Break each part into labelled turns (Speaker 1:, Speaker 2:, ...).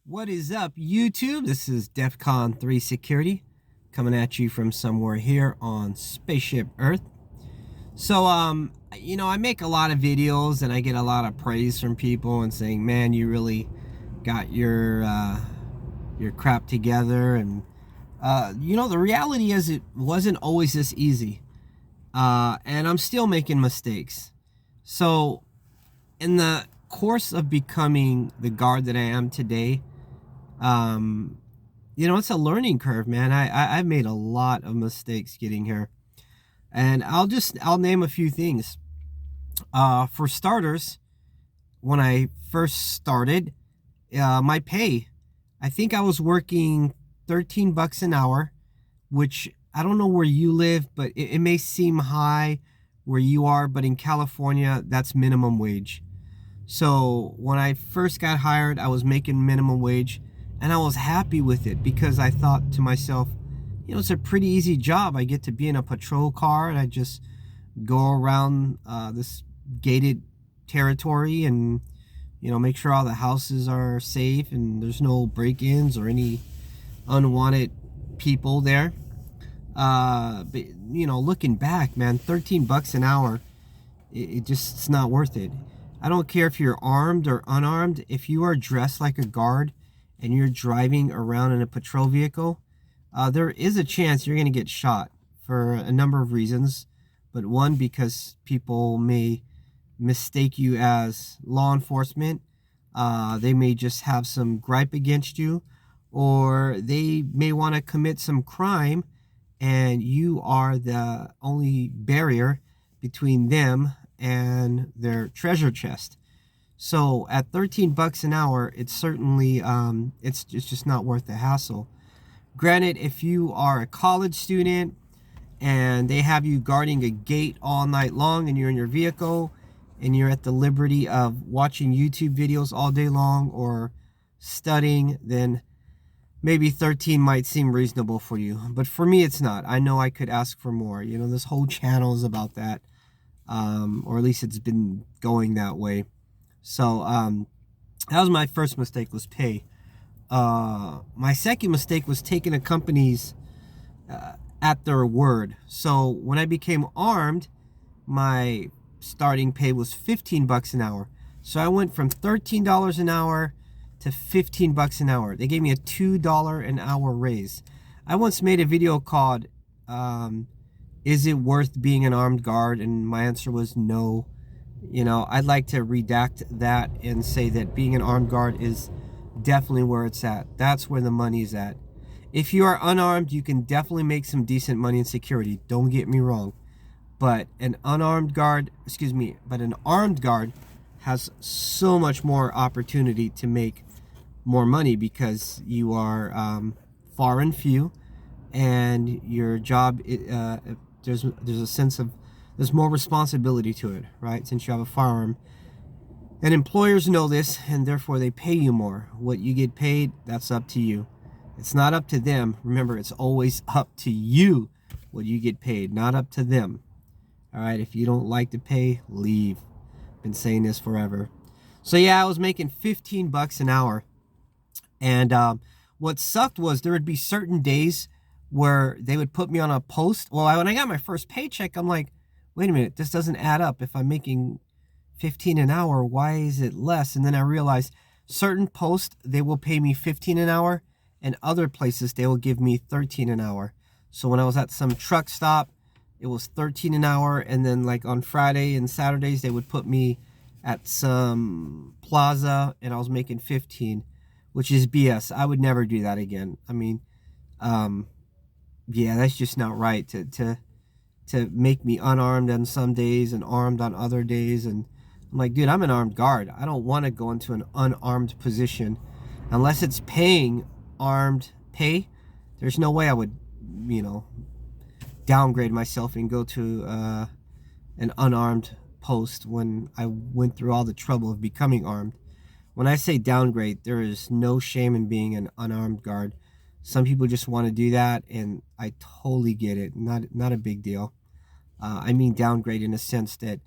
Speaker 1: What is up, YouTube? This is DEFCON 3 Security coming at you from somewhere here on Spaceship Earth. So, I make a lot of videos and I get a lot of praise from people and saying, man, you really got your crap together. And, the reality is it wasn't always this easy. And I'm still making mistakes. So, in the course of becoming the guard that I am today, it's a learning curve, man. I've made a lot of mistakes getting here, and I'll name a few things. For starters, when I first started, my pay, I think I was working $13 an hour, which I don't know where you live, but it may seem high where you are, but in California, that's minimum wage. So when I first got hired, I was making minimum wage. And I was happy with it because I thought to myself, it's a pretty easy job. I get to be in a patrol car and I just go around this gated territory and, make sure all the houses are safe and there's no break-ins or any unwanted people there. But, looking back, man, $13 an hour, it's not worth it. I don't care if you're armed or unarmed. If you are dressed like a guard and you're driving around in a patrol vehicle, there is a chance you're going to get shot for a number of reasons. But one, because people may mistake you as law enforcement. They may just have some gripe against you, or they may want to commit some crime and you are the only barrier between them and their treasure chest. So at $13 an hour, it's certainly, it's just not worth the hassle. Granted, if you are a college student and they have you guarding a gate all night long and you're in your vehicle and you're at the liberty of watching YouTube videos all day long or studying, then maybe 13 might seem reasonable for you. But for me, it's not. I know I could ask for more. This whole channel is about that, or at least it's been going that way. So that was my first mistake, was pay. My second mistake was taking a company's at their word. So when I became armed, my starting pay was $15 an hour. So I went from $13 an hour to $15 an hour. They gave me a $2 an hour raise. I once made a video called, is it worth being an armed guard? And my answer was no. I'd like to redact that and say that being an armed guard is definitely where it's at. That's where the money's at. If you are unarmed, you can definitely make some decent money in security. Don't get me wrong. But an armed guard has so much more opportunity to make more money because you are far and few, and your job, there's a sense of, there's more responsibility to it, right? Since you have a firearm. And employers know this, and therefore they pay you more. What you get paid, that's up to you. It's not up to them. Remember, it's always up to you what you get paid, not up to them. All right, if you don't like the pay, leave. Been saying this forever. So yeah, I was making $15 an hour. And what sucked was there would be certain days where they would put me on a post. Well, when I got my first paycheck, I'm like, wait a minute, this doesn't add up. If I'm making $15 an hour, why is it less? And then I realized certain posts, they will pay me $15 an hour, and other places, they will give me $13 an hour. So when I was at some truck stop, it was $13 an hour, and then like on Friday and Saturdays, they would put me at some plaza, and I was making $15, which is BS. I would never do that again. I mean, yeah, that's just not right to make me unarmed on some days and armed on other days. And I'm like, dude, I'm an armed guard. I don't want to go into an unarmed position unless it's paying armed pay. There's no way I would, downgrade myself and go to an unarmed post when I went through all the trouble of becoming armed. When I say downgrade, there is no shame in being an unarmed guard. Some people just want to do that, and I totally get it. Not a big deal. I mean downgrade in a sense that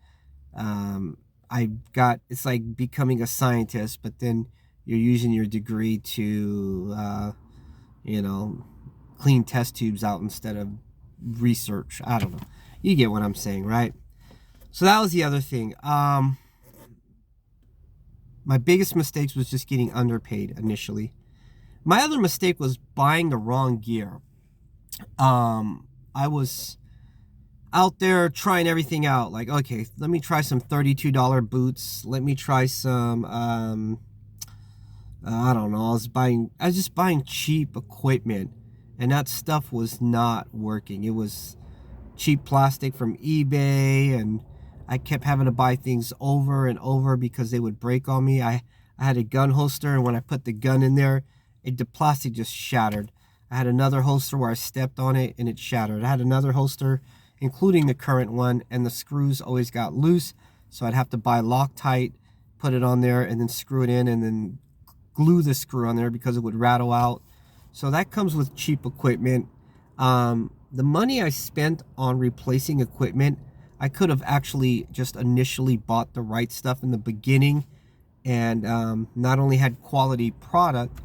Speaker 1: it's like becoming a scientist, but then you're using your degree to, you know, clean test tubes out instead of research. I don't know. You get what I'm saying, right? So that was the other thing. My biggest mistake was just getting underpaid initially. My other mistake was buying the wrong gear. I was out there trying everything out. Like, okay, let me try some $32 boots. Let me try some, I don't know. I was just buying cheap equipment, and that stuff was not working. It was cheap plastic from eBay, and I kept having to buy things over and over because they would break on me. I had a gun holster, and when I put the gun in there, the plastic just shattered. I had another holster where I stepped on it and it shattered. I had another holster, including the current one, and the screws always got loose, so I'd have to buy Loctite, put it on there, and then screw it in, and then glue the screw on there because it would rattle out. So that comes with cheap equipment. The money I spent on replacing equipment, I could have actually just initially bought the right stuff in the beginning, and not only had quality product,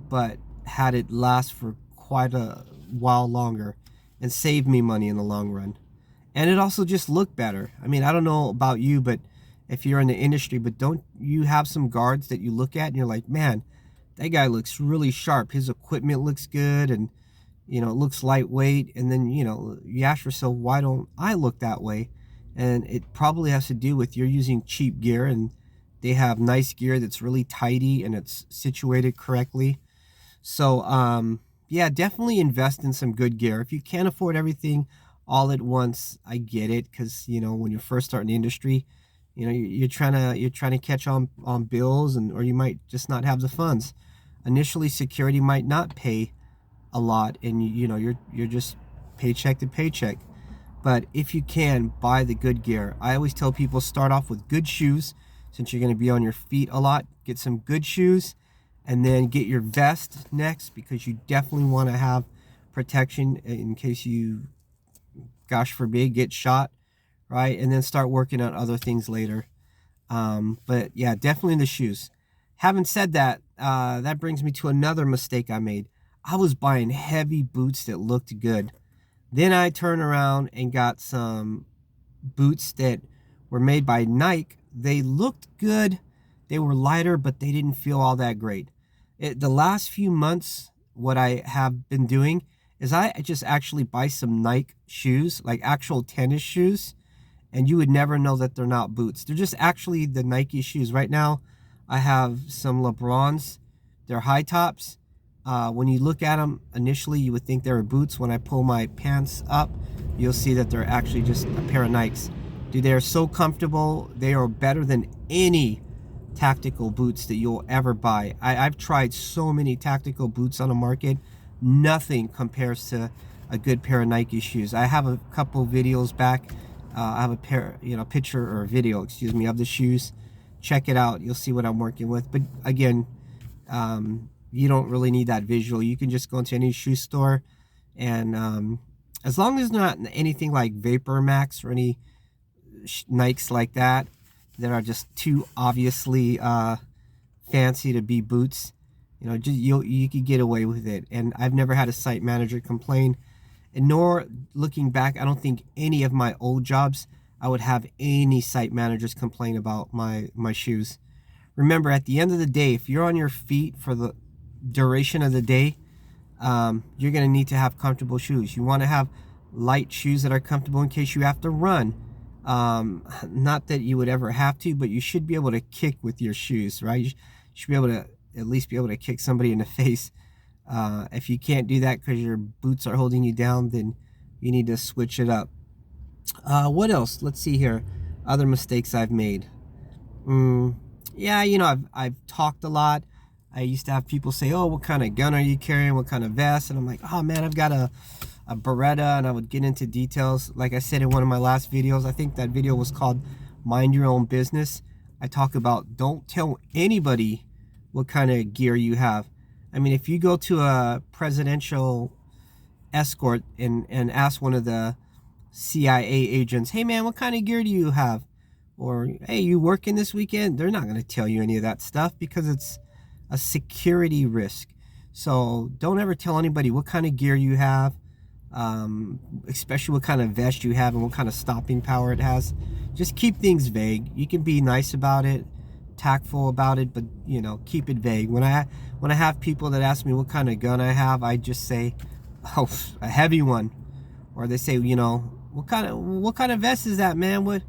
Speaker 1: but had it last for quite a while longer and save me money in the long run. And it also just looked better. I mean, I don't know about you, but if you're in the industry, but don't you have some guards that you look at and you're like, man, that guy looks really sharp. His equipment looks good, and it looks lightweight. And then, you ask yourself, why don't I look that way? And it probably has to do with you're using cheap gear, and they have nice gear that's really tidy and it's situated correctly. So, yeah, definitely invest in some good gear. If you can't afford everything all at once, I get it, because when you're first starting the industry, you're trying to catch on bills, or you might just not have the funds. Initially, security might not pay a lot, and you're just paycheck to paycheck. But if you can, buy the good gear. I always tell people, start off with good shoes, since you're going to be on your feet a lot. Get some good shoes, and then get your vest next, because you definitely want to have protection in case you, gosh forbid, get shot, right? And then start working on other things later. But yeah, definitely the shoes. Having said that, that brings me to another mistake I made. I was buying heavy boots that looked good. Then I turned around and got some boots that were made by Nike. They looked good. They were lighter, but they didn't feel all that great. The last few months, what I have been doing is I just actually buy some Nike shoes, like actual tennis shoes, and you would never know that they're not boots. They're just actually the Nike shoes. Right now, I have some LeBrons. They're high tops. When you look at them, initially you would think they were boots. When I pull my pants up, you'll see that they're actually just a pair of Nikes. Dude, they are so comfortable. They are better than any tactical boots that you'll ever buy. I've tried so many tactical boots on the market. Nothing compares to a good pair of Nike shoes. I have a couple videos back. I have a picture or a video, excuse me, of the shoes. Check it out. You'll see what I'm working with. But again, you don't really need that visual. You can just go into any shoe store, and as long as not anything like Vapor Max or any Nikes like that are just too obviously fancy to be boots, you could get away with it. And I've never had a site manager complain, and nor, looking back, I don't think any of my old jobs I would have any site managers complain about my shoes. Remember, at the end of the day, if you're on your feet for the duration of the day, you're going to need to have comfortable shoes. You want to have light shoes that are comfortable in case you have to run. Not that you would ever have to, but you should be able to kick with your shoes, right? You should be able to at least be able to kick somebody in the face. If you can't do that because your boots are holding you down, then you need to switch it up. What else? Let's see here. Other mistakes I've made. Yeah, I've talked a lot. I used to have people say, oh, what kind of gun are you carrying? What kind of vest? And I'm like, oh man, I've got a Beretta, and I would get into details. Like I said in one of my last videos, I think that video was called Mind Your Own Business. I talk about, don't tell anybody what kind of gear you have. I mean, if you go to a presidential escort and ask one of the CIA agents, hey man, what kind of gear do you have? Or, hey, you working this weekend? They're not going to tell you any of that stuff, because it's a security risk. So don't ever tell anybody what kind of gear you have, especially what kind of vest you have and what kind of stopping power it has. Just keep things vague. You can be nice about it, tactful about it, but you know, keep it vague. When I have people that ask me what kind of gun I have, I just say, oh, a heavy one. Or they say, you know, what kind of vest is that, man? What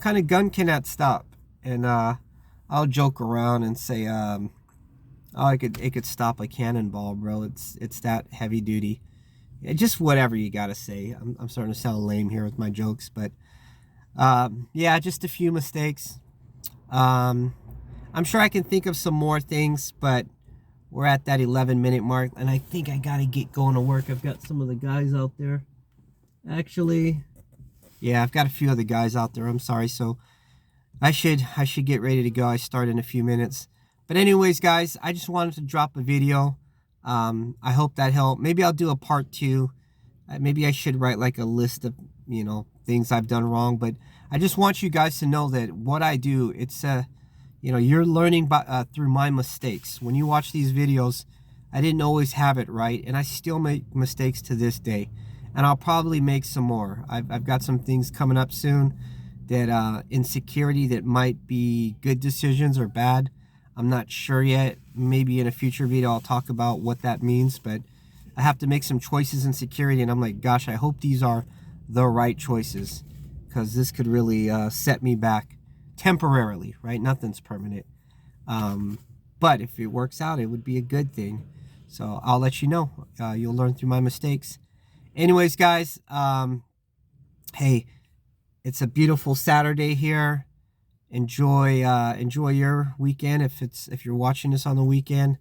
Speaker 1: kind of gun can that stop? And I'll joke around and say, oh, it could stop a cannonball, bro. It's that heavy duty. Yeah, just whatever you gotta say. I'm starting to sound lame here with my jokes, but yeah, just a few mistakes. I'm sure I can think of some more things, but we're at that 11-minute mark, and I think I gotta get going to work. I've got some of the guys out there. Actually, yeah, I've got a few other guys out there. I'm sorry, so I should get ready to go. I start in a few minutes. But anyways, guys, I just wanted to drop a video. I hope that helped. Maybe I'll do a part 2. Maybe I should write like a list of, you know, things I've done wrong. But I just want you guys to know that what I do, it's you know, you're learning by, through my mistakes. When you watch these videos, I didn't always have it right, and I still make mistakes to this day. And I'll probably make some more. I've got some things coming up soon that in security that might be good decisions or bad. I'm not sure yet. Maybe in a future video I'll talk about what that means, but I have to make some choices in security, and I'm like, gosh, I hope these are the right choices, because this could really set me back temporarily, right? Nothing's permanent. But if it works out, it would be a good thing. So I'll let you know. You'll learn through my mistakes. Anyways, guys, hey, it's a beautiful Saturday here. Enjoy your weekend if you're watching this on the weekend.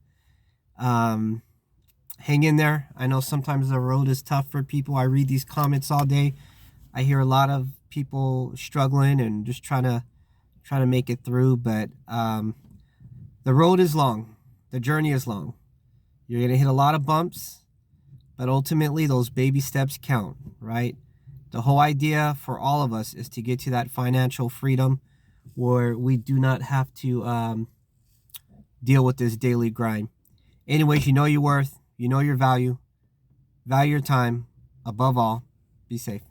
Speaker 1: Hang in there. I know sometimes the road is tough for people. I read these comments all day. I hear a lot of people struggling and just trying to make it through, but the road is long. The journey is long. You're going to hit a lot of bumps. But ultimately, those baby steps count, right? The whole idea for all of us is to get to that financial freedom where we do not have to deal with this daily grind. Anyways, you know your worth, you know your value, value your time. Above all, be safe.